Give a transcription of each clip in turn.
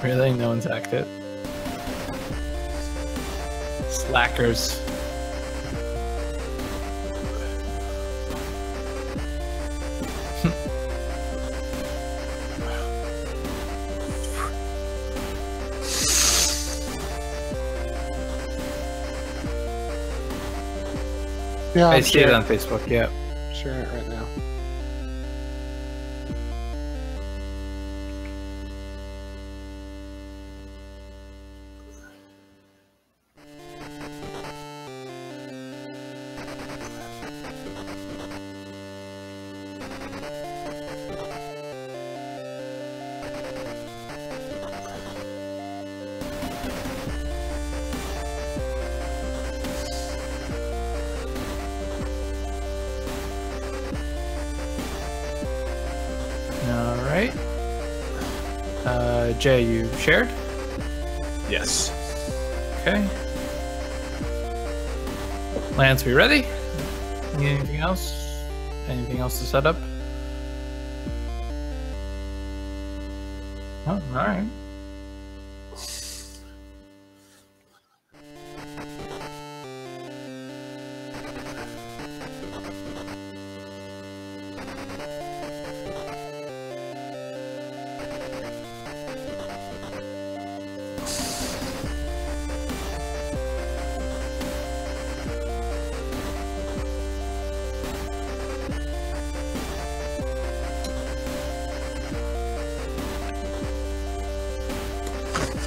Really? No one's hacked it? Slackers. Yeah, I see it on Facebook, yeah. Sharing it right now. Alright. Jay, you shared? Yes. Okay. Lance, we ready? Need anything else? Anything else to set up? Oh, alright.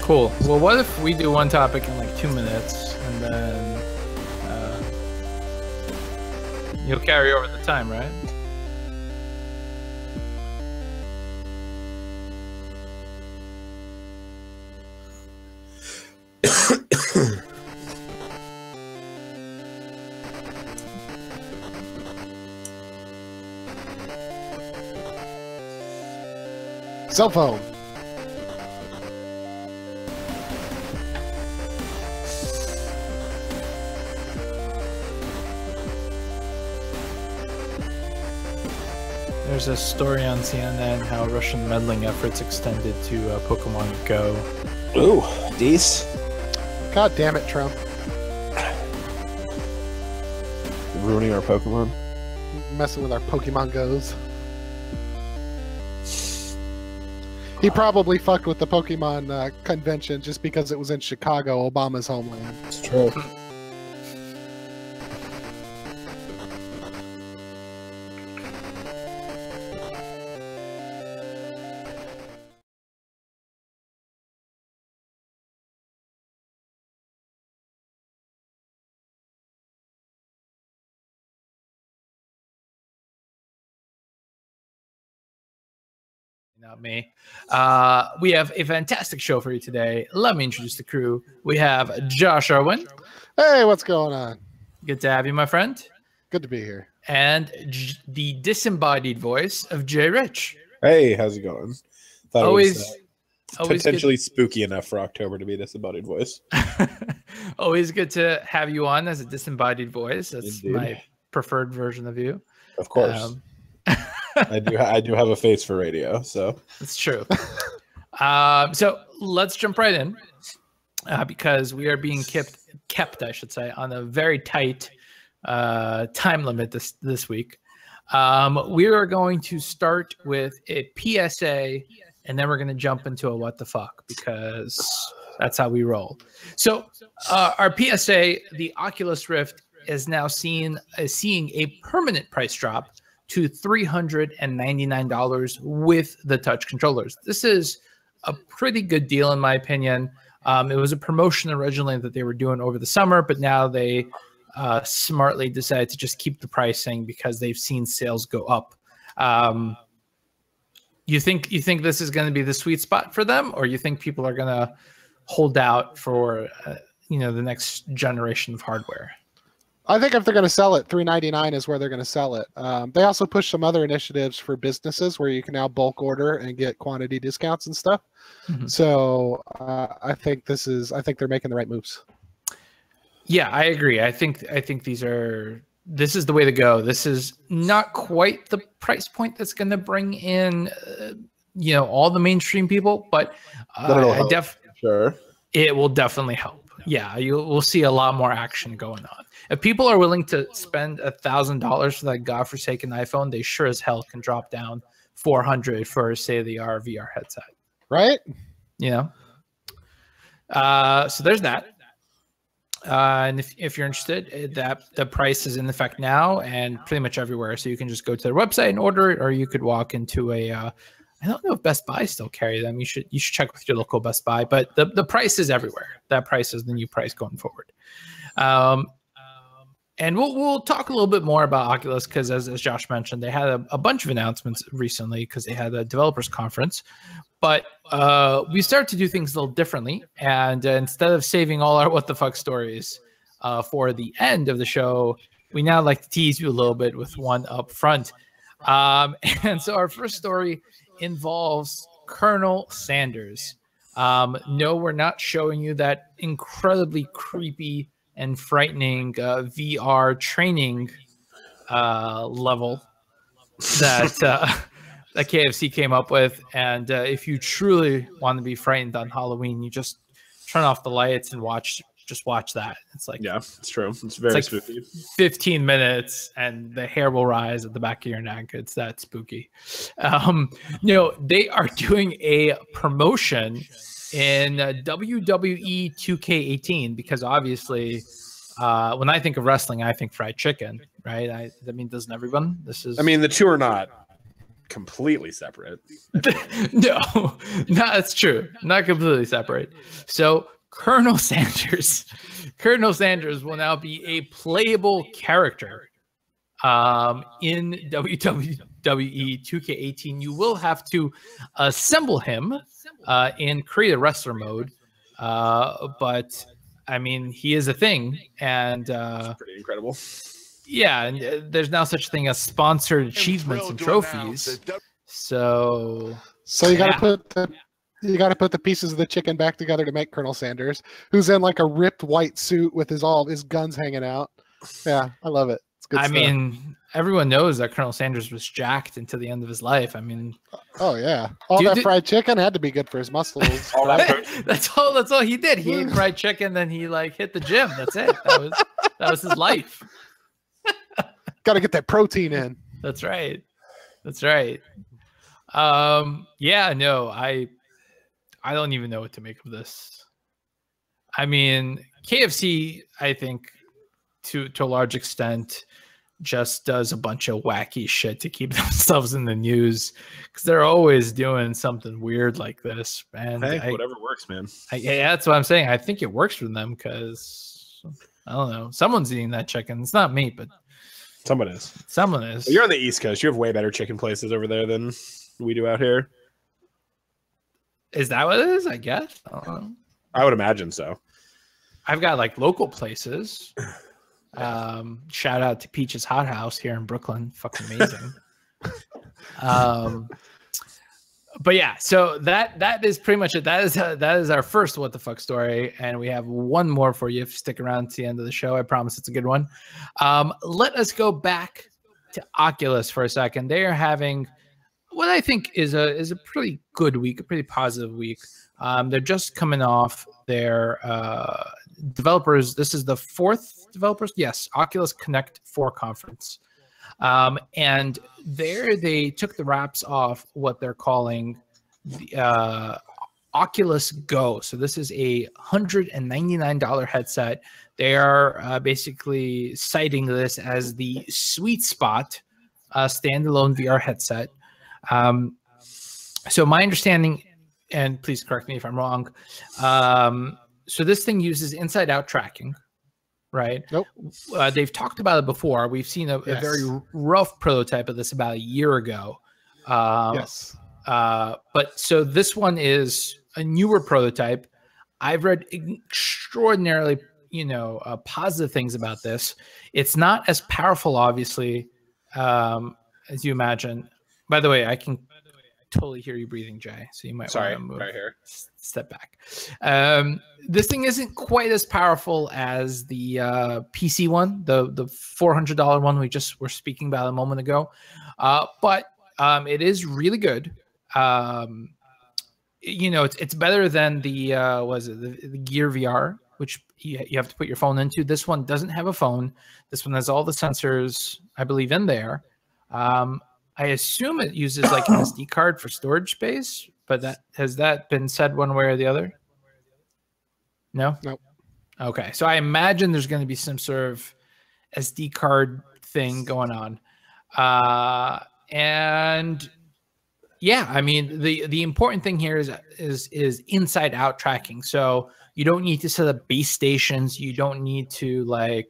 Cool. Well, what if we do one topic in like 2 minutes, and then you'll carry over the time, right? Cell phone. There's a story on CNN how Russian meddling efforts extended to Pokemon Go. Ooh, Dees. God damn it, Trump. Ruining our Pokemon. Messing with our Pokemon Go's. He probably fucked with the Pokemon convention just because it was in Chicago, Obama's homeland. It's true. Not me. We have a fantastic show for you today. Let me introduce the crew. We have Josh Irwin. Hey, what's going on? Good to have you, my friend. Good to be here. And the disembodied voice of Jay Rich. Hey, how's it going? Thought Always, it was always potentially spooky enough for October to be a disembodied voice. always good to have you on as a disembodied voice. That's Indeed. my preferred version of you. Of course. I do have a face for radio, so It's true. So let's jump right in because we are being kept, I should say, on a very tight time limit this week. We are going to start with a PSA, and then we're going to jump into a what the fuck because that's how we roll. So our PSA, the Oculus Rift, is now seeing a permanent price drop to $399 with the touch controllers. This is a pretty good deal in my opinion. It was a promotion originally that they were doing over the summer, but now they smartly decided to just keep the pricing because they've seen sales go up. You think this is going to be the sweet spot for them, or you think people are going to hold out for the next generation of hardware? I think if they're going to sell it, $399 is where they're going to sell it. They also push some other initiatives for businesses where you can now bulk order and get quantity discounts and stuff. Mm-hmm. So I think they're making the right moves. Yeah, I agree. I think this is the way to go. This is not quite the price point that's going to bring in all the mainstream people, but Sure. it will definitely help. Yeah, we'll see a lot more action going on. If people are willing to spend $1,000 for that godforsaken iPhone, they sure as hell can drop down $400 for a state-of-the-art VR headset. Right? So there's that. And if you're interested, that the price is in effect now and pretty much everywhere. So you can just go to their website and order it, or you could walk into I don't know if Best Buy still carry them. You should check with your local Best Buy, but the price is everywhere. That price is the new price going forward. And we'll talk a little bit more about Oculus because as Josh mentioned, they had a bunch of announcements recently because they had a developers conference. But we started to do things a little differently. And instead of saving all our what the fuck stories for the end of the show, we now like to tease you a little bit with one up front. And so our first story involves Colonel Sanders. No, we're not showing you that incredibly creepy and frightening VR training level that that KFC came up with. And if you truly want to be frightened on Halloween, you just turn off the lights and watch that. It's like, yeah, it's true. It's very spooky. 15 minutes and the hair will rise at the back of your neck. It's that spooky. They are doing a promotion in WWE 2K18 because obviously when I think of wrestling, I think fried chicken, right? Doesn't everyone? The two are not completely separate. No, that's true. Not completely separate. So Colonel Sanders will now be a playable character in WWE 2K18. You will have to assemble him in Create a Wrestler mode, but he is a thing, and it's pretty incredible. Yeah, and there's now such a thing as sponsored achievements and trophies. So you got to put the pieces of the chicken back together to make Colonel Sanders, who's in like a ripped white suit with all his guns hanging out. Yeah, I love it. It's good stuff. Everyone knows that Colonel Sanders was jacked until the end of his life. Oh yeah, that fried chicken had to be good for his muscles. That's all he did. He ate fried chicken, then he hit the gym. That's it. That was his life. Got to get that protein in. That's right. I don't even know what to make of this. KFC, I think, to a large extent, just does a bunch of wacky shit to keep themselves in the news because they're always doing something weird like this. And whatever works, man. That's what I'm saying. I think it works for them because I don't know. Someone's eating that chicken. It's not me, but someone is. Well, you're on the East Coast. You have way better chicken places over there than we do out here. Is that what it is? I guess. I don't know. I would imagine so. I've got local places. Shout out to Peach's Hot House here in Brooklyn. Fucking amazing. But yeah, so that is pretty much it. That is our first what the fuck story, and we have one more for you if you stick around to the end of the show. I promise it's a good one. Let us go back to Oculus for a second. They are having what I think is a pretty good week, a pretty positive week. They're just coming off their developers. This is the fourth developers. Yes, Oculus Connect 4 conference. And there they took the wraps off what they're calling the Oculus Go. So this is a $199 headset. They are basically citing this as the sweet spot standalone VR headset. So my understanding, and please correct me if I'm wrong, so this thing uses inside-out tracking, right? Nope. They've talked about it before. We've seen a very rough prototype of this about a year ago. Yes. But so this one is a newer prototype. I've read extraordinarily, positive things about this. It's not as powerful, obviously, as you imagine. By the way, I can totally hear you breathing, Jay. So you might want to move. Right here. Step back. This thing isn't quite as powerful as the PC one, the $400 one we just were speaking about a moment ago, but it is really good. it's better than the the Gear VR, which you have to put your phone into. This one doesn't have a phone. This one has all the sensors, I believe, in there. I assume it uses like an SD card for storage space, but has that been said one way or the other? No? Nope. Okay. So I imagine there's going to be some sort of SD card thing going on. And yeah, I mean, the important thing here is inside out tracking. So you don't need to set up base stations. You don't need to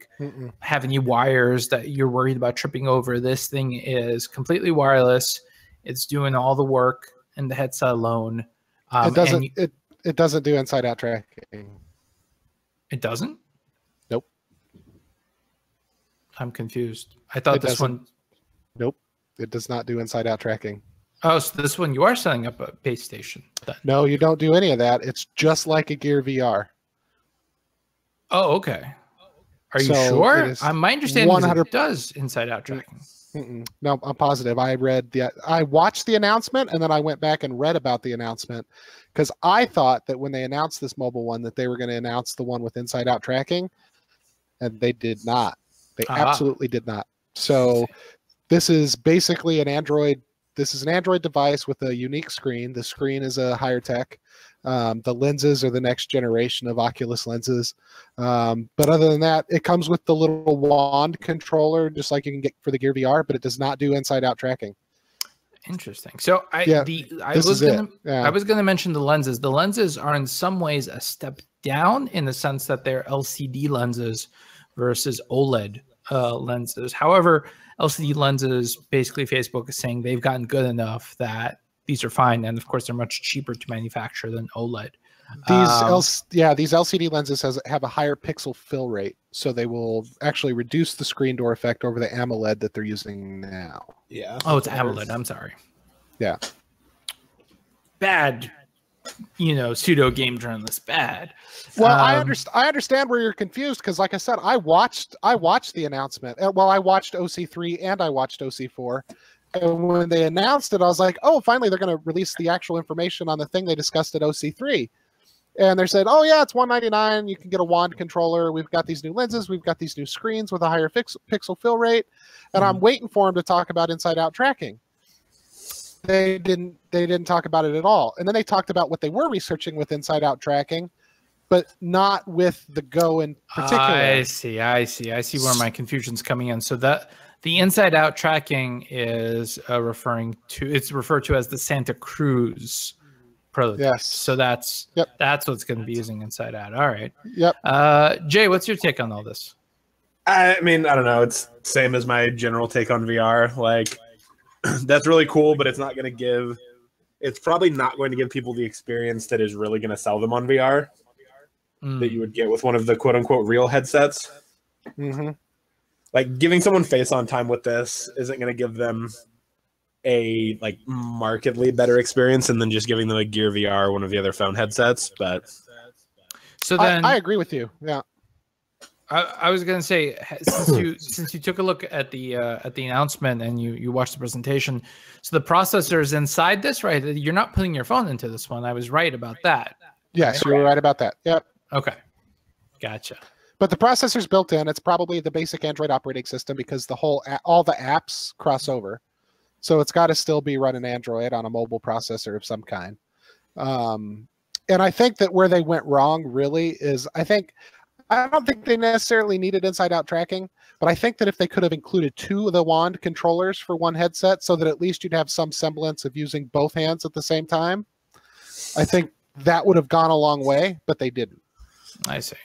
have any wires that you're worried about tripping over. This thing is completely wireless. It's doing all the work in the headset alone. It doesn't do inside out tracking. It doesn't? Nope. I'm confused. I thought this one. Nope. It does not do inside out tracking. Oh, so this one you are setting up a base station then. No, you don't do any of that. It's just like a Gear VR. Oh, okay. Are you sure? My understanding is it does inside out tracking. No, I'm positive. I watched the announcement and then I went back and read about the announcement because I thought that when they announced this mobile one that they were going to announce the one with inside out tracking, and they did not. They absolutely did not. So this is basically an Android. This is an Android device with a unique screen. The screen is a higher tech. The lenses are the next generation of Oculus lenses. But other than that, it comes with the little wand controller, just like you can get for the Gear VR, but it does not do inside-out tracking. Interesting. So I was going to mention the lenses. The lenses are in some ways a step down in the sense that they're LCD lenses versus OLED lenses. However, LCD lenses, basically Facebook is saying they've gotten good enough that these are fine. And of course, they're much cheaper to manufacture than OLED. These LCD lenses have a higher pixel fill rate. So they will actually reduce the screen door effect over the AMOLED that they're using now. Yeah. Oh, it's AMOLED. I'm sorry. Yeah. Bad, pseudo game journalist. Bad. Well, I understand where you're confused because, like I said, I watched the announcement. Well, I watched OC3 and I watched OC4. And when they announced it, I was like, oh, finally they're going to release the actual information on the thing they discussed at OC3. And they said, oh, yeah, it's $199. You can get a wand controller. We've got these new lenses. We've got these new screens with a higher pixel fill rate. And I'm waiting for them to talk about inside-out tracking. They didn't talk about it at all. And then they talked about what they were researching with inside-out tracking, but not with the Go in particular. I see where my confusion's coming in. So that the inside-out tracking is referred to as the Santa Cruz prototype. Yes. So that's what's going to be using inside out. All right. Yep. Jay, what's your take on all this? I mean, I don't know. It's same as my general take on VR. Like, that's really cool, but it's probably not going to give people the experience that is really going to sell them on VR that you would get with one of the quote unquote real headsets. Mm-hmm. Like, giving someone face on time with this isn't going to give them a markedly better experience than just giving them a Gear VR or one of the other phone headsets. But so then I agree with you. Yeah. I was going to say, since you took a look at the announcement and you watched the presentation, so the processors inside this, right? You're not putting your phone into this one. I was right about that. Yes, you were right about that. Yep. Okay, gotcha. But the processor's built in. It's probably the basic Android operating system because all the apps cross over, so it's got to still be running Android on a mobile processor of some kind. And I think that where they went wrong really is I don't think they necessarily needed inside-out tracking, but I think that if they could have included 2 of the wand controllers for one headset so that at least you'd have some semblance of using both hands at the same time, I think that would have gone a long way, but they didn't. I see.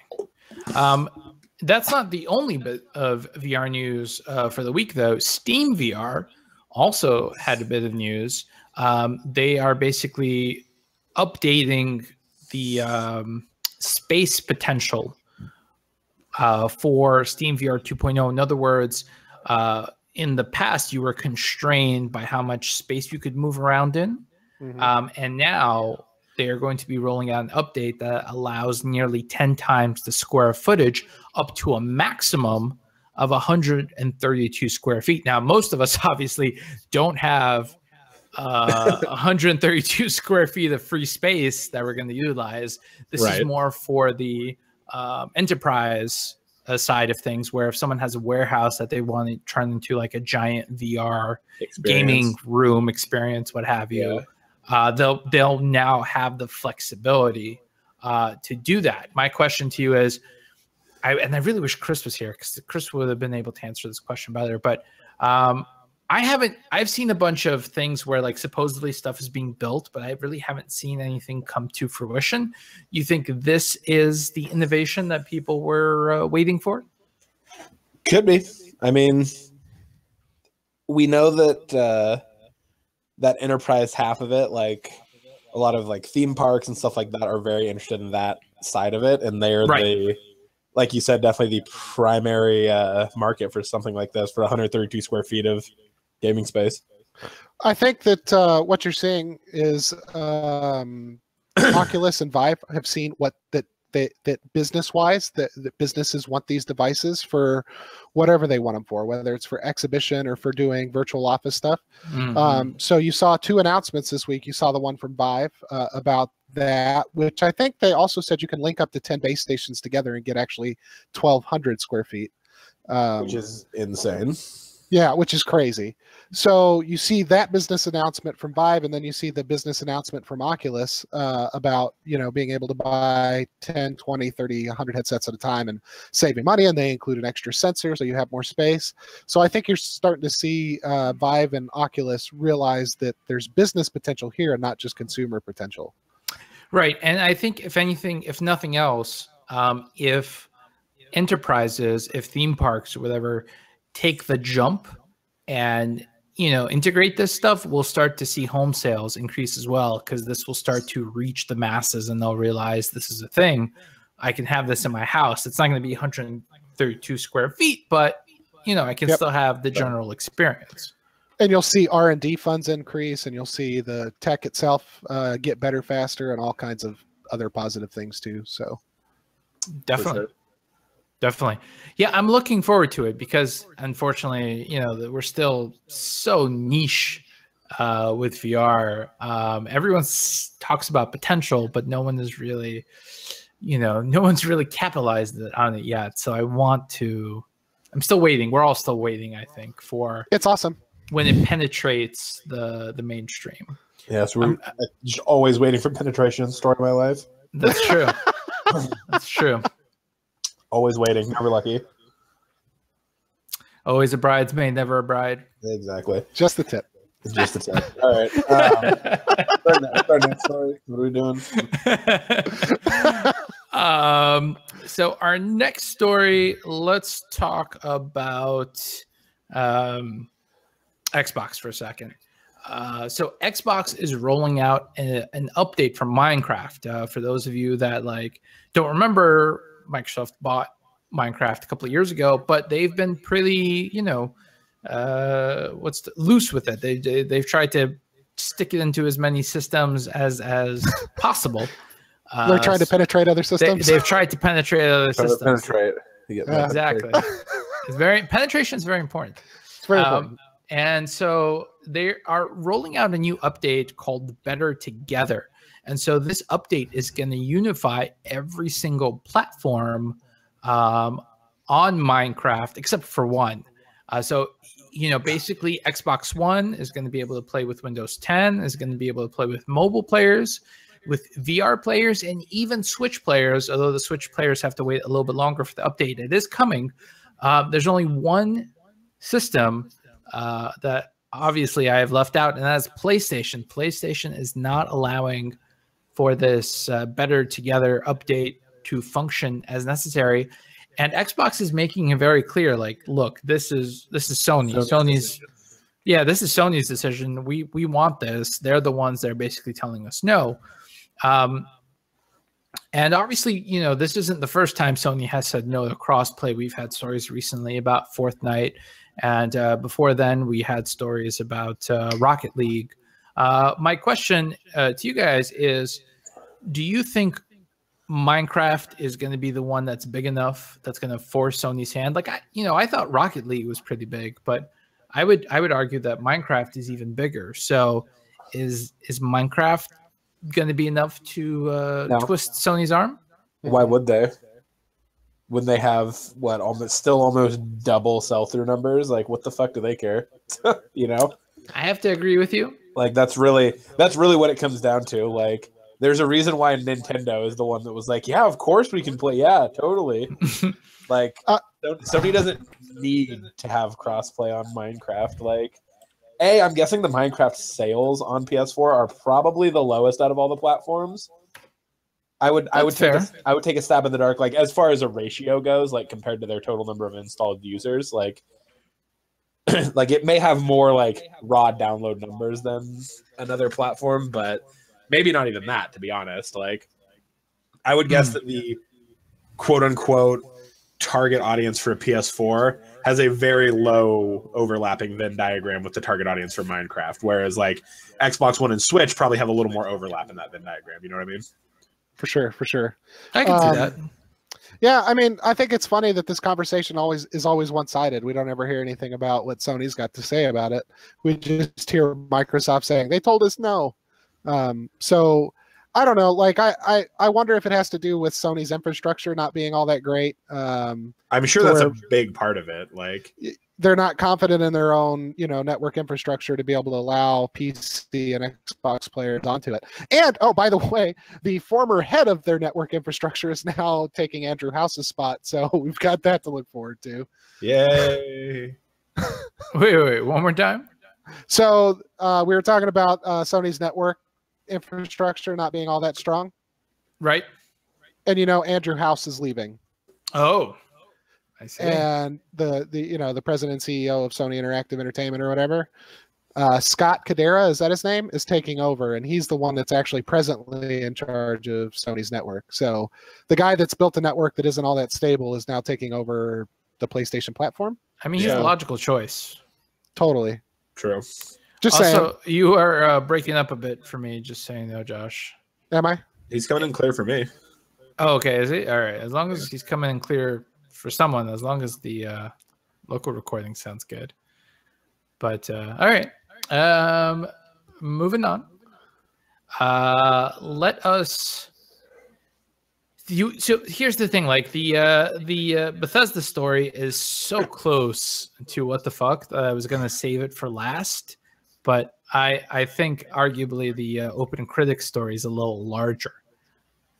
That's not the only bit of VR news for the week, though. Steam VR also had a bit of news. They are basically updating the space potential for Steam VR 2.0. In other words, in the past, you were constrained by how much space you could move around in. Mm-hmm. And now they are going to be rolling out an update that allows nearly 10 times the square footage up to a maximum of 132 square feet. Now, most of us obviously don't have 132 square feet of free space that we're going to utilize. This is more for the enterprise side of things, where if someone has a warehouse that they want to turn into like a giant VR gaming room experience, what have you, they'll now have the flexibility to do that. My question to you is, I really wish Chris was here, because Chris would have been able to answer this question better. But I've seen a bunch of things where like supposedly stuff is being built, but I really haven't seen anything come to fruition. You think this is the innovation that people were waiting for? Could be. I mean, we know that that enterprise half of it, like a lot of like theme parks and stuff like that, are very interested in that side of it, and they're the, like you said, definitely the primary market for something like this, for 132 square feet of gaming space. I think that what you're seeing is Oculus and Vive have seen that business-wise, that businesses want these devices for whatever they want them for, whether it's for exhibition or for doing virtual office stuff. So you saw 2 announcements this week. You saw the one from Vive about that, which I think they also said you can link up to 10 base stations together and get actually 1,200 square feet. Which is insane. Yeah, which is crazy. So you see that business announcement from Vive, and then you see the business announcement from Oculus about, being able to buy 10, 20, 30, 100 headsets at a time and saving money, and they include an extra sensor so you have more space. So I think you're starting to see Vive and Oculus realize that there's business potential here and not just consumer potential. Right. And I think if anything, if nothing else, if enterprises, if theme parks or whatever take the jump and integrate this stuff, we'll start to see home sales increase as well, because this will start to reach the masses and they'll realize this is a thing. I can have this in my house. It's not going to be 132 square feet, but I can still have the general experience. And you'll see R&D funds increase, and you'll see the tech itself get better faster, and all kinds of other positive things too. So definitely. Definitely. Yeah, I'm looking forward to it, because unfortunately, we're still so niche with VR. Everyone talks about potential, but no one is really, no one's really capitalized on it yet. So I'm still waiting. We're all still waiting, I think, for it's awesome when it penetrates the mainstream. Yeah, so we're just always waiting for penetration. Story of my life. That's true. That's true. Always waiting, never lucky. Always a bridesmaid, never a bride. Exactly. Just the tip. Just the tip. All right. Our next story. What are we doing? So our next story, let's talk about Xbox for a second. So Xbox is rolling out an update for Minecraft. For those of you that don't remember, Microsoft bought Minecraft a couple of years ago, but they've been pretty, loose with it. They've tried to stick it into as many systems as possible. They're trying to penetrate other systems. They've tried to penetrate other systems. Exactly. Penetration is very important. It's very important. And so they are rolling out a new update called Better Together. And so this update is going to unify every single platform on Minecraft except for one. Basically Xbox One is going to be able to play with Windows 10, is going to be able to play with mobile players, with VR players, and even Switch players, although the Switch players have to wait a little bit longer for the update. It is coming. There's only one system that obviously I have left out, and that's PlayStation. PlayStation is not allowing for this Better Together update to function as necessary, and Xbox is making it very clear. Look, this is Sony. This is Sony's decision. We want this. They're the ones that are basically telling us no. And obviously, this isn't the first time Sony has said no to crossplay. We've had stories recently about Fortnite, and before then, we had stories about Rocket League. My question to you guys is, do you think Minecraft is going to be the one that's big enough that's going to force Sony's hand? I thought Rocket League was pretty big, but I would argue that Minecraft is even bigger. So is Minecraft going to be enough to No. twist Sony's arm? Why would they? When they have what almost double sell-through numbers, like what the fuck do they care? You know, I have to agree with you. like that's really what it comes down to. Like, there's a reason why Nintendo is the one that was like, yeah, of course we can play. Yeah, totally. Like, Sony doesn't need to have crossplay on Minecraft. Like, I'm guessing the Minecraft sales on PS4 are probably the lowest out of all the platforms. I would take a stab in the dark, like as far as a ratio goes, like compared to their total number of installed users, like like it may have more like raw download numbers than another platform, but maybe not even that, to be honest. Like, I would guess that the quote unquote target audience for a PS4 has a very low overlapping Venn diagram with the target audience for Minecraft, whereas like Xbox One and Switch probably have a little more overlap in that Venn diagram. You know what I mean? For sure. I can see that. Yeah, I mean, I think it's funny that this conversation is always one-sided. We don't ever hear anything about what Sony's got to say about it. We just hear Microsoft saying they told us no. So I don't know. Like, I wonder if it has to do with Sony's infrastructure not being all that great. I'm sure that's a big part of it. Like, they're not confident in their own, network infrastructure to be able to allow PC and Xbox players onto it. And, oh, by the way, the former head of their network infrastructure is now taking Andrew House's spot. So we've got that to look forward to. Yay. Wait, one more time. So we were talking about Sony's network infrastructure not being all that strong. Right. And, Andrew House is leaving. Oh, I see. And the president and CEO of Sony Interactive Entertainment or whatever, Scott Cadera, is that his name, is taking over, and he's the one that's actually presently in charge of Sony's network. So the guy that's built a network that isn't all that stable is now taking over the PlayStation platform. I mean, he's a logical choice. Totally. True. Just saying. Also, you are breaking up a bit for me, just saying though, Josh. Am I? He's coming in clear for me. Oh, okay. Is he? All right. As long as he's coming in clear for someone, as long as the local recording sounds good. But all right. Moving on. Let us. So here's the thing. Like the Bethesda story is so close to what the fuck that I was gonna save it for last. But I think arguably the Open Critic story is a little larger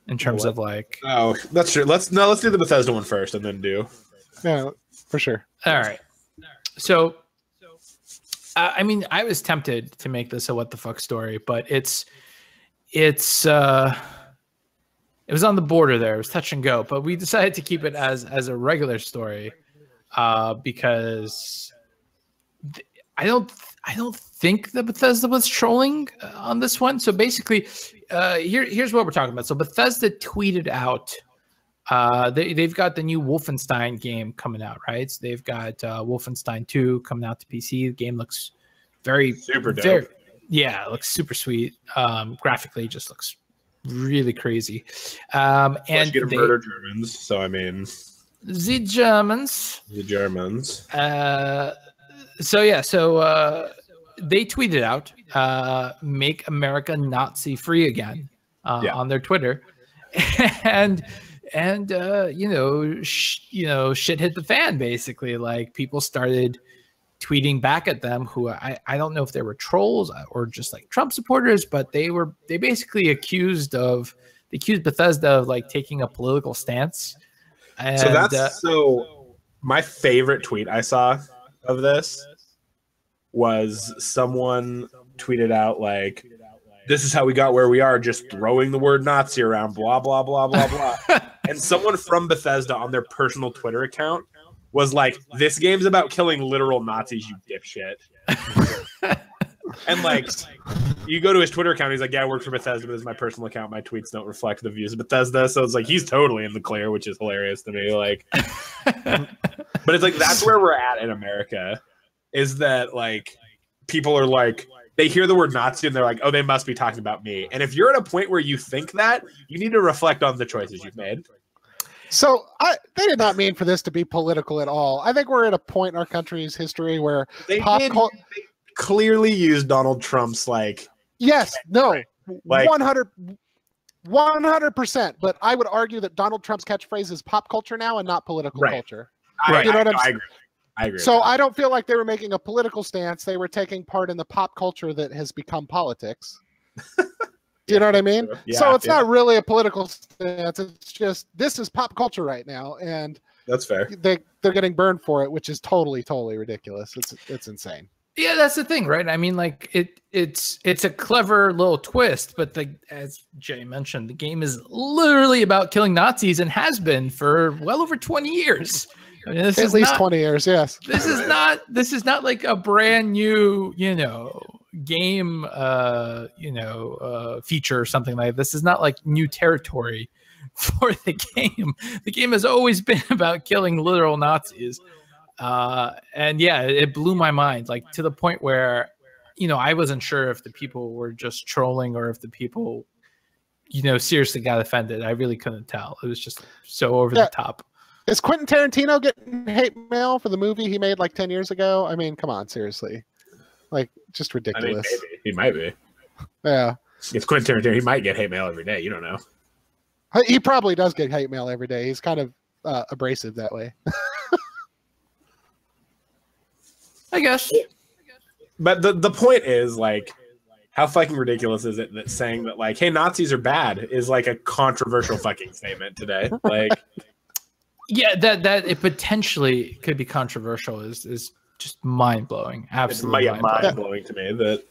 in terms of like. Oh, that's true. Let's do the Bethesda one first and then do. Yeah, for sure. All right. So, I mean, I was tempted to make this a what the fuck story, but it was on the border there. It was touch and go, but we decided to keep it as a regular story because I don't think that Bethesda was trolling on this one. So basically, here's what we're talking about. So Bethesda tweeted out they've got the new Wolfenstein game coming out, right? So they've got Wolfenstein 2 coming out to PC. The game looks super dope. It looks super sweet. Graphically, just looks really crazy. And they murder Germans. So I mean, the Germans. So they tweeted out, "Make America Nazi free again" on their Twitter, and shit hit the fan. Basically, like people started tweeting back at them, who I don't know if they were trolls or just like Trump supporters, but they basically accused Bethesda of like taking a political stance. And, so my favorite tweet I saw of this was someone tweeted out like, "This is how we got where we are, just throwing the word Nazi around, blah, blah, blah, blah, blah." And someone from Bethesda on their personal Twitter account was like, "This game's about killing literal Nazis, you dipshit." And like, you go to his Twitter account, he's like, "Yeah, I work for Bethesda, but this is my personal account. My tweets don't reflect the views of Bethesda." So it's like, he's totally in the clear, which is hilarious to me. Like, but it's like, that's where we're at in America, is that like, people are like, they hear the word Nazi and they're like, "Oh, they must be talking about me." And if you're at a point where you think that, you need to reflect on the choices you've made. So they did not mean for this to be political at all. I think we're at a point in our country's history where they clearly used Donald Trump's like Yes, no, Like- 100%. But I would argue that Donald Trump's catchphrase is pop culture now and not political Right. culture. Right. You know what I'm I saying? agree. I agree. So I don't feel like they were making a political stance. They were taking part in the pop culture that has become politics. Do you know what I mean? Yeah, So it's yeah. not really a political stance. It's just this is pop culture right now, and That's fair. they're getting burned for it, which is totally ridiculous. It's insane. Yeah, that's the thing, right? I mean, like it's a clever little twist, but as Jay mentioned, the game is literally about killing Nazis and has been for well over 20 years. I mean, this At is least not, 20 years, yes. This is not like a brand new, game, feature or something like that. This is not like new territory for the game. The game has always been about killing literal Nazis. And yeah, it blew my mind, like to the point where, I wasn't sure if the people were just trolling or if the people, seriously got offended. I really couldn't tell. It was just so over the top. Is Quentin Tarantino getting hate mail for the movie he made like 10 years ago? I mean, come on, seriously. Like, just I mean, ridiculous. maybe. He might be. Yeah. It's Quentin Tarantino. He might get hate mail every day. You don't know. He probably does get hate mail every day. He's kind of abrasive that way. I guess. But the point is, like, how fucking ridiculous is it that saying that, like, hey, Nazis are bad is like a controversial fucking statement today? Like, Yeah, that it potentially could be controversial is just mind blowing. it's Absolutely mind blowing to me that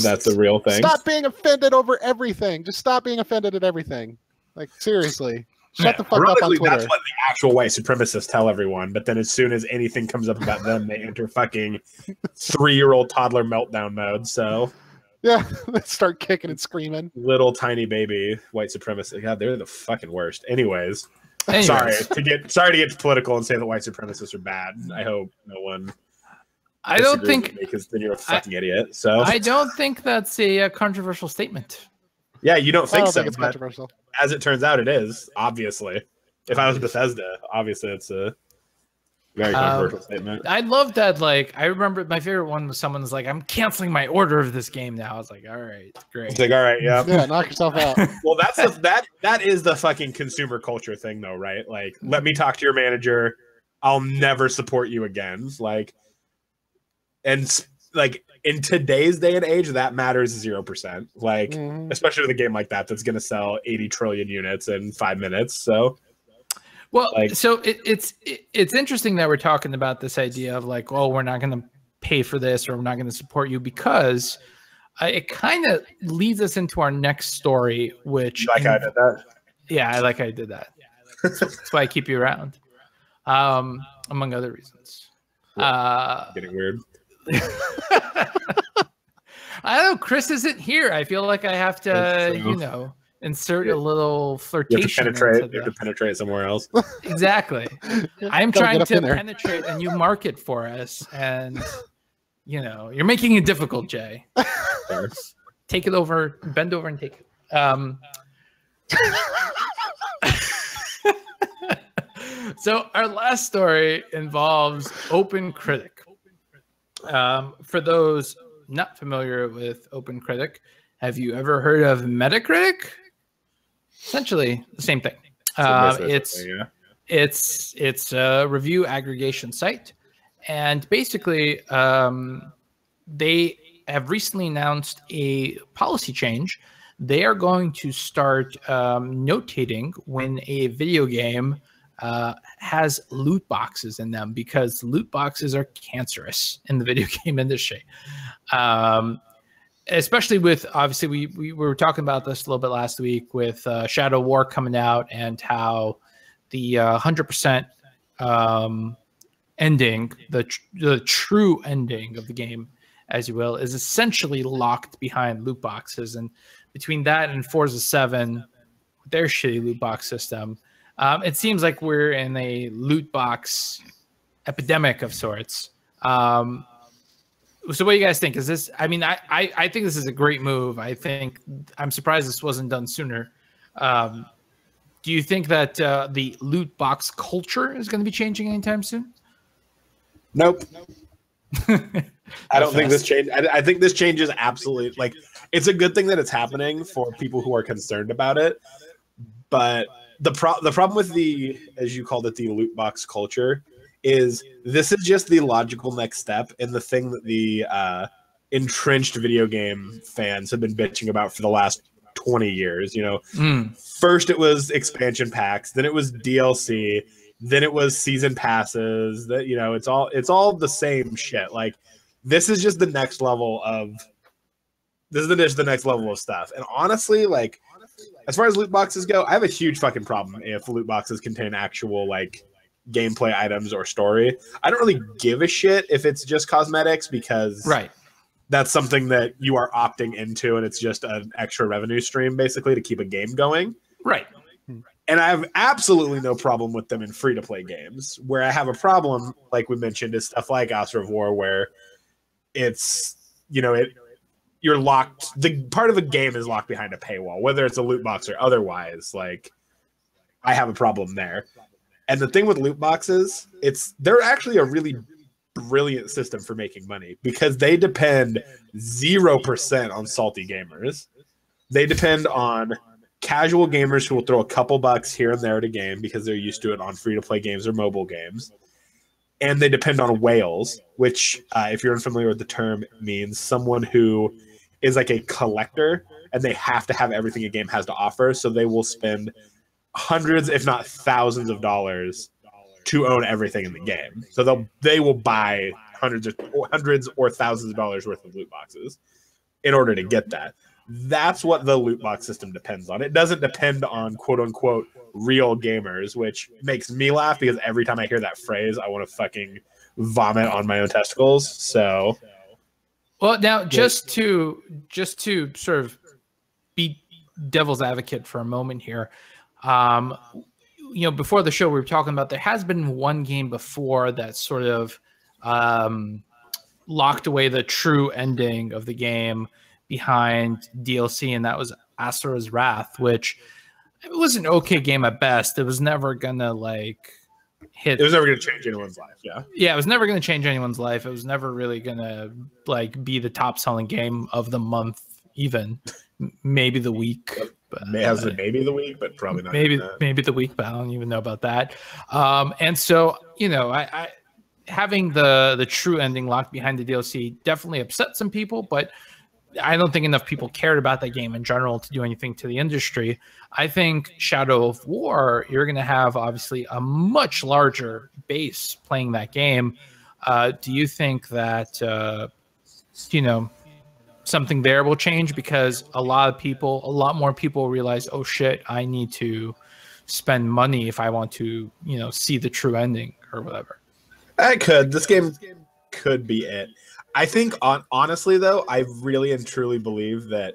that's a real thing. Stop being offended over everything. Just stop being offended at everything. Like, seriously. Shut the fuck up on Ironically, Twitter. that's what the actual white supremacists tell everyone. But then as soon as anything comes up about them, they enter fucking 3-year-old toddler meltdown mode. So Yeah, start kicking and screaming. little tiny baby white supremacists. God, they're the fucking worst. Anyways. Anyways. Sorry to get political and say that white supremacists are bad. I hope no one. I don't think because then you're a fucking idiot. So I don't think that's a controversial statement. yeah, you don't I think don't so. think it's But controversial. as it turns out, it is. Obviously, if I was Bethesda, obviously it's a very controversial statement. I love that. Like, I remember my favorite one was someone's like, "I'm canceling my order of this game now." I was like, "All right, great." It's like, all right, yeah. Yeah, knock yourself out. Well, that is the fucking consumer culture thing, though, right? Like, let me talk to your manager. I'll never support you again. Like, and like in today's day and age, that matters 0%. Like, Mhm. especially with a game like that that's going to sell 80 trillion units in 5 minutes. So, Well, like- so it's interesting that we're talking about this idea of like, oh, we're not going to pay for this or we're not going to support you, because it kind of leads us into our next story, which like I did that. yeah, I like how you did that. That's why I keep you around, among other reasons. Getting weird. I don't know. Chris isn't here. I feel like I have to, That's insert a little You have to flirtation. penetrate. into You have to penetrate somewhere else. Exactly. I'm Gotta trying get up to in there. penetrate a new market for us, and you're making it difficult, Jay. Fair. Take it over, bend over, and take it. So our last story involves OpenCritic. For those not familiar with OpenCritic, have you ever heard of Metacritic? Essentially the same thing. It's a review aggregation site, and basically they have recently announced a policy change. They are going to start notating when a video game has loot boxes in them, because loot boxes are cancerous in the video game industry. Especially with, obviously, we were talking about this a little bit last week with Shadow War coming out, and how the 100% ending, the true ending of the game, as you will, is essentially locked behind loot boxes. And between that and Forza 7, their shitty loot box system, it seems like we're in a loot box epidemic of sorts. So what do you guys think? Is this, I mean, I think this is a great move. I'm surprised this wasn't done sooner. Do you think that the loot box culture is going to be changing anytime soon? Nope. I don't think this change. I think this changes absolutely. Like, it's a good thing that it's happening for people who are concerned about it. But the problem with the, as you called it, the loot box culture, is this is just the logical next step in the thing that the entrenched video game fans have been bitching about for the last 20 years. You know, first it was expansion packs, then it was DLC, then it was season passes. That, you know, it's all the same shit. Like, this is just the next level of the next level of stuff. And honestly, like, as far as loot boxes go, I have a huge fucking problem if loot boxes contain actual like gameplay items or story. I don't really give a shit if it's just cosmetics, because that's something that you are opting into, and it's just an extra revenue stream basically to keep a game going. Right. And I have absolutely no problem with them in free-to-play games. Where I have a problem, like we mentioned, is stuff like Astra of War, where it's, you know, you're locked. The part of a game is locked behind a paywall, whether it's a loot box or otherwise. Like, I have a problem there. And the thing with loot boxes, they're actually a really brilliant system for making money, because they depend 0% on salty gamers. They depend on casual gamers who will throw a couple bucks here and there at a game because they're used to it on free-to-play games or mobile games. And they depend on whales, which, if you're unfamiliar with the term, means someone who is like a collector, and they have to have everything a game has to offer, so they will spend hundreds, if not thousands of dollars to own everything in the game. So they will buy hundreds or thousands of dollars worth of loot boxes in order to get that. That's what the loot box system depends on. It doesn't depend on quote unquote real gamers, which makes me laugh, because every time I hear that phrase, I want to fucking vomit on my own testicles. So, well, now just to sort of be devil's advocate for a moment here, you know, before the show we were talking about, there has been one game before that sort of locked away the true ending of the game behind DLC, and that was Asura's Wrath, which it was an okay game at best. It was never gonna like hit. It was never gonna change anyone's life. Yeah, it was never gonna change anyone's life. It was never really gonna like be the top selling game of the month, even maybe the week. Has it maybe the week, but probably not. Maybe the week, but I don't even know about that. And so, you know, I having the true ending locked behind the DLC definitely upset some people, but I don't think enough people cared about that game in general to do anything to the industry. I think Shadow of War, you're going to have obviously a much larger base playing that game. Do you think that, you know, something there will change, because a lot more people realize, oh shit, I need to spend money if I want to, you know, see the true ending or whatever? This game could be it. I think, honestly, though, I really and truly believe that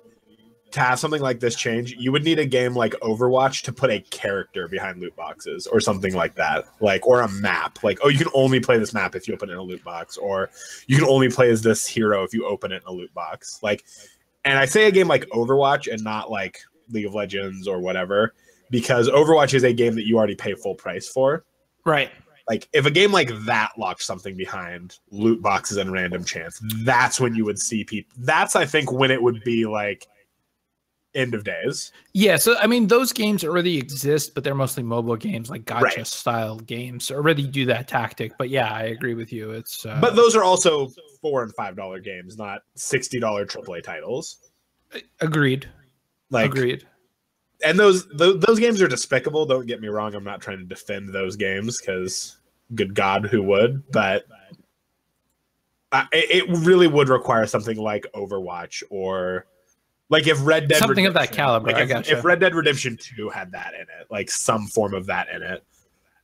to have something like this change, you would need a game like Overwatch to put a character behind loot boxes or something like that. Like, or a map. Like, oh, you can only play this map if you open it in a loot box, or you can only play as this hero if you open it in a loot box. Like, and I say a game like Overwatch and not like League of Legends or whatever, because Overwatch is a game that you already pay full price for. Right. Like, if a game like that locked something behind loot boxes and random chance, that's when you would see people. That's, I think, when it would be like end of days. Yeah, so I mean, those games already exist, but they're mostly mobile games, like gacha style games already do that tactic. But yeah, I agree with you. It's but those are also $4 and $5 games, not $60 AAA titles. Agreed. Agreed. And those games are despicable. Don't get me wrong. I'm not trying to defend those games, because good God, who would? But it really would require something like Overwatch, or like if Red Dead something of that caliber. Like if Red Dead Redemption 2 had that in it, like some form of that in it,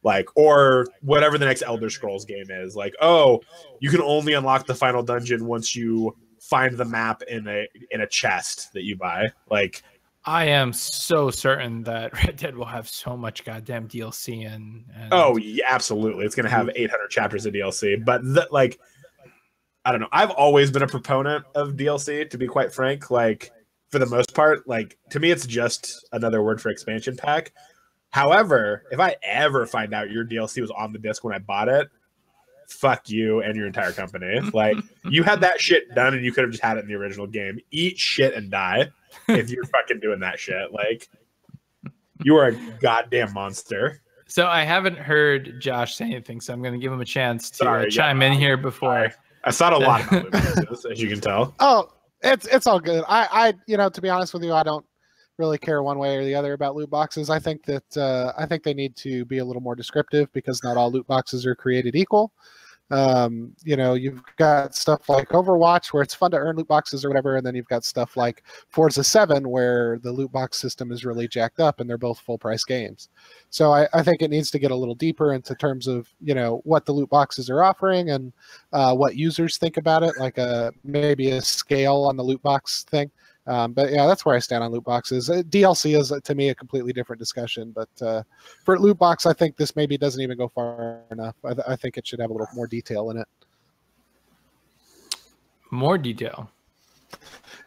like, or whatever the next Elder Scrolls game is, like, oh, you can only unlock the final dungeon once you find the map in a chest that you buy. Like, I am so certain that Red Dead will have so much goddamn DLC and oh yeah, absolutely, it's gonna have 800 chapters of DLC. But like, I don't know. I've always been a proponent of DLC, to be quite frank. Like, for the most part, like, to me, it's just another word for expansion pack. However, if I ever find out your DLC was on the disc when I bought it, fuck you and your entire company. Like, you had that shit done and you could have just had it in the original game. Eat shit and die if you're fucking doing that shit. Like, you are a goddamn monster. So I haven't heard Josh say anything, so I'm going to give him a chance to chime in here before. I thought a lot about loot boxes, as you can tell. Oh, it's all good. I to be honest with you, I don't really care one way or the other about loot boxes. I think that they need to be a little more descriptive because not all loot boxes are created equal. You've got stuff like Overwatch where it's fun to earn loot boxes or whatever, and then you've got stuff like Forza 7 where the loot box system is really jacked up and they're both full price games. So I think it needs to get a little deeper into terms of, what the loot boxes are offering and what users think about it, like maybe a scale on the loot box thing. But yeah, that's where I stand on loot boxes. DLC is, to me, a completely different discussion. But for loot box, I think this maybe doesn't even go far enough. I think it should have a little more detail in it. More detail.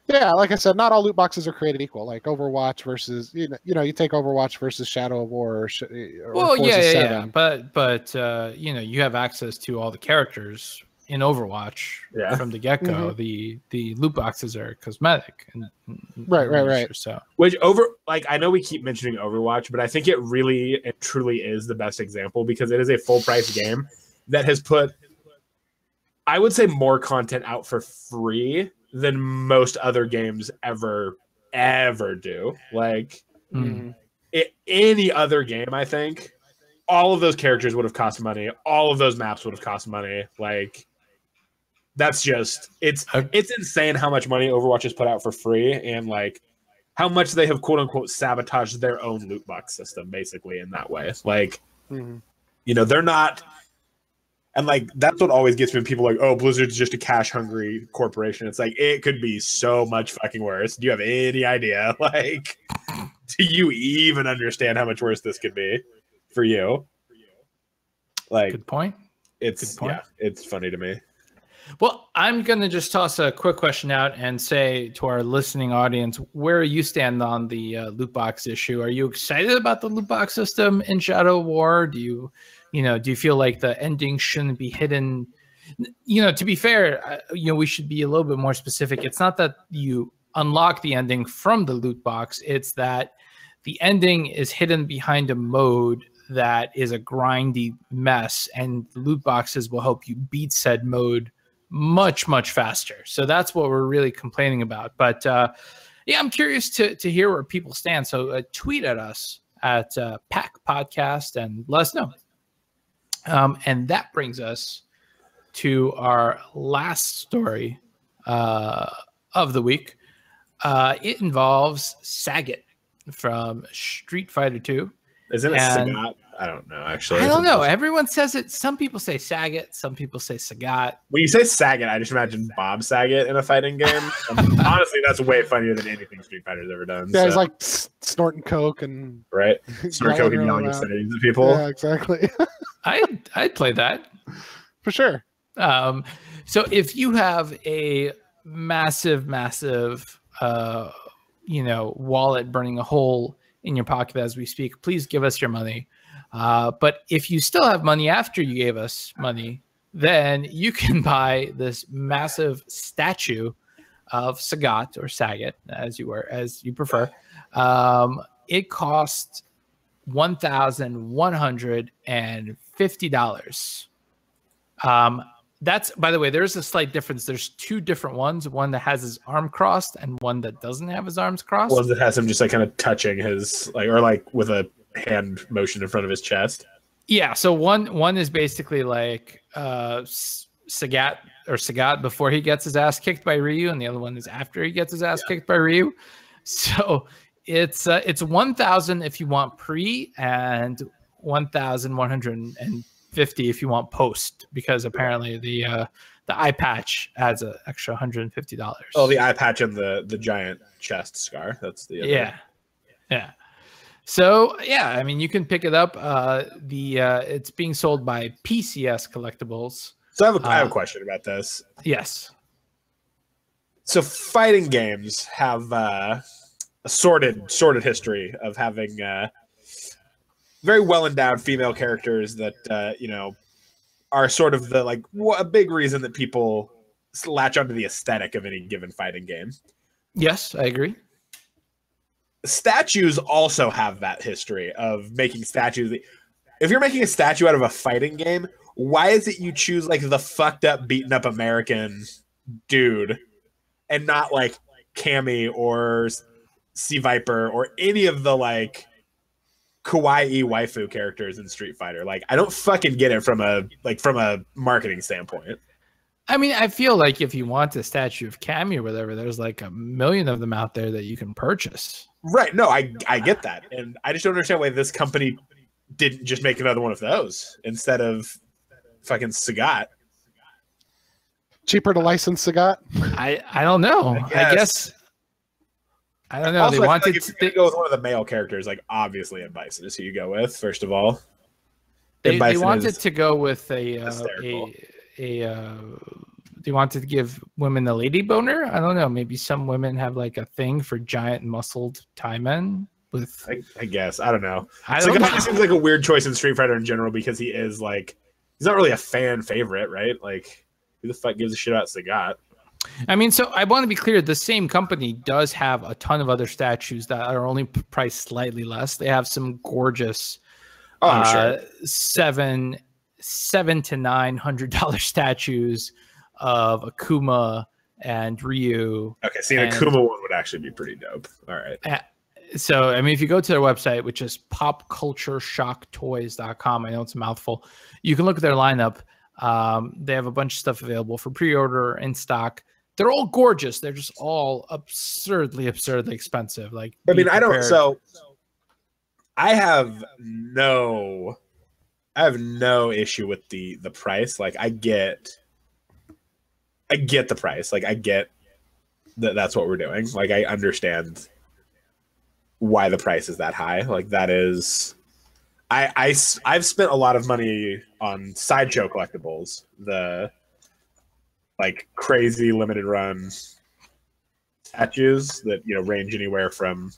Yeah, like I said, not all loot boxes are created equal. Like Overwatch versus, you take Overwatch versus Shadow of War or Forza 7. But you have access to all the characters in Overwatch from the get-go. The loot boxes are cosmetic and right. So I know we keep mentioning Overwatch, but I think it really and truly is the best example because it is a full price game that has put, I would say, more content out for free than most other games ever do. Like any other game, I think all of those characters would have cost money. All of those maps would have cost money. Like, that's just it's insane how much money Overwatch has put out for free and like how much they have quote unquote sabotaged their own loot box system basically in that way. Like, they're not. And like, that's what always gets me when people are like, oh, Blizzard's just a cash hungry corporation. It's like, it could be so much fucking worse. Do you have any idea? Like, do you even understand how much worse this could be for you? Like, good point. It's funny to me. Well, I'm going to just toss a quick question out and say to our listening audience, where you stand on the loot box issue. Are you excited about the loot box system in Shadow of War? Do you feel like the ending shouldn't be hidden? To be fair, we should be a little bit more specific. It's not that you unlock the ending from the loot box. It's that the ending is hidden behind a mode that is a grindy mess, and loot boxes will help you beat said mode much, much faster. So that's what we're really complaining about. But I'm curious to hear where people stand. So tweet at us at Pack Podcast and let us know. And that brings us to our last story of the week. It involves Sagat from Street Fighter 2. Isn't it Sagat? I don't know, actually. I don't know. Everyone says it. Some people say Sagat. Some people say Sagat. When you say Sagat, I just imagine Bob Saget in a fighting game. Honestly, that's way funnier than anything Street Fighter's ever done. Yeah, he's like snorting coke and snorting coke and yelling obscenities at people. Yeah, exactly. I'd play that for sure. So if you have a massive wallet burning a hole in your pocket as we speak, please give us your money. But if you still have money after you gave us money, then you can buy this massive statue of Sagat or Sagat, as you prefer. It cost $1,150. That's, by the way, there's a slight difference. There's two different ones, one that has his arm crossed and one that doesn't have his arms crossed. One that has him just like kind of touching his or with a hand motion in front of his chest. Yeah, so one is basically like Sagat before he gets his ass kicked by Ryu, and the other one is after he gets his ass kicked by Ryu. So it's 1,000 if you want pre, and 1,150 if you want post, because apparently the eye patch adds an extra $150. Oh, the eye patch and the giant chest scar. That's the other. Yeah. So I mean, you can pick it up. It's being sold by PCS Collectibles. So I have a question about this. Yes. So fighting games have a sordid history of having very well endowed female characters that are sort of the a big reason that people latch onto the aesthetic of any given fighting game. Yes, I agree. Statues also have that history of making statues. If you're making a statue out of a fighting game, why is it you choose like the fucked up, beaten up American dude and not like Cammy or Sea Viper or any of the like kawaii waifu characters in Street Fighter? Like, I don't fucking get it from a marketing standpoint. I mean, I feel like if you want a statue of Cammy or whatever, there's like a million of them out there that you can purchase. Right. No, I get that. And I just don't understand why this company didn't just make another one of those instead of fucking Sagat. Cheaper to license Sagat? I don't know. I guess I don't know. Also, They I wanted feel like if you're gonna go with one of the male characters, like obviously Ed Bison is who you go with, first of all. They wanted to go with they wanted to give women a lady boner. I don't know. Maybe some women have like a thing for giant muscled Thai men with. I guess I don't know. Sagat seems like a weird choice in Street Fighter in general because he is like he's not really a fan favorite, right? Like who the fuck gives a shit about Sagat? I mean, so I want to be clear. The same company does have a ton of other statues that are only priced slightly less. They have some gorgeous, I'm sure. $700 to $900 statues of Akuma and Ryu. Okay, see, an Akuma one would actually be pretty dope. All right. So, I mean, if you go to their website, which is popcultureshocktoys.com, I know it's a mouthful, you can look at their lineup. They have a bunch of stuff available for pre-order in stock. They're all gorgeous. They're just all absurdly expensive. Like, I mean, I have no issue with the price. Like, I get the price. Like, I get that that's what we're doing. Like, I understand why the price is that high. Like, that is, I've spent a lot of money on Sideshow collectibles, the like crazy limited run statues that range anywhere from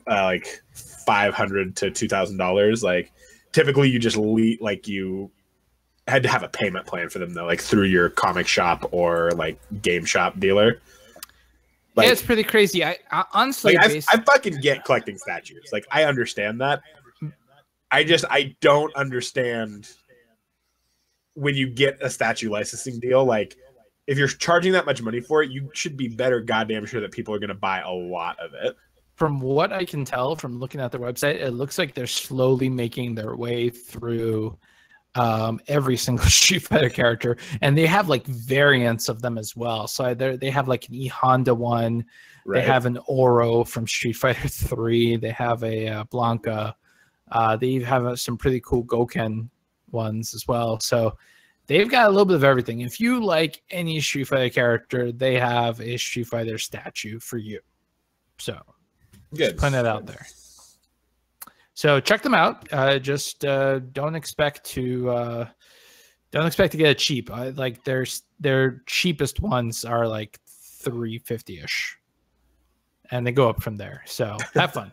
like $500 to $2,000. Like typically you just you had to have a payment plan for them though, like through your comic shop or like game shop dealer. Like, yeah, it's pretty crazy. I honestly, like, I fucking get collecting statues. Like I understand that. I don't understand when you get a statue licensing deal. Like, if you're charging that much money for it, you should be better goddamn sure that people are going to buy a lot of it. From what I can tell from looking at their website, it looks like they're slowly making their way through every single Street Fighter character, and they have like variants of them as well. So they have like an E Honda one, right. They have an Oro from Street Fighter 3, they have a Blanca. They have some pretty cool Goken ones as well. So they've got a little bit of everything. If you like any Street Fighter character, they have a Street Fighter statue for you. So good. Putting that out there. So check them out. Just don't expect to get it cheap. Like their cheapest ones are like $350-ish, and they go up from there. So have fun.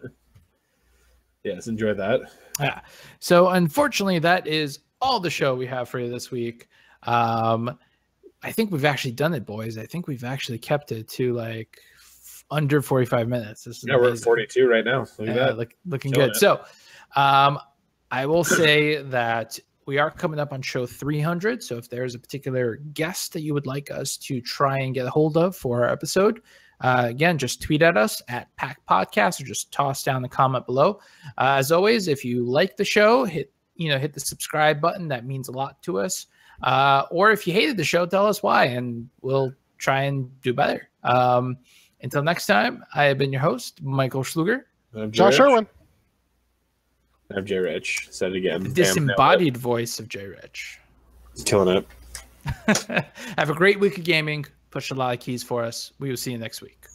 Yes, enjoy that. Yeah. So unfortunately, that is all the show we have for you this week. I think we've actually done it, boys. I think we've actually kept it to like under 45 minutes. This is we're at 42 right now. Look at that. Looking good. It. So I will say that we are coming up on show 300. So if there's a particular guest that you would like us to try and get a hold of for our episode, again, just tweet at us at Pack Podcast or just toss down the comment below. As always, if you like the show, hit the subscribe button. That means a lot to us. Or if you hated the show, tell us why, and we'll try and do better. Until next time, I have been your host, Michael Schluger. I'm Josh Irwin. I'm Jay Rich. Said it again. The disembodied voice of Jay Rich. Killing it. Have a great week of gaming. Push a lot of keys for us. We will see you next week.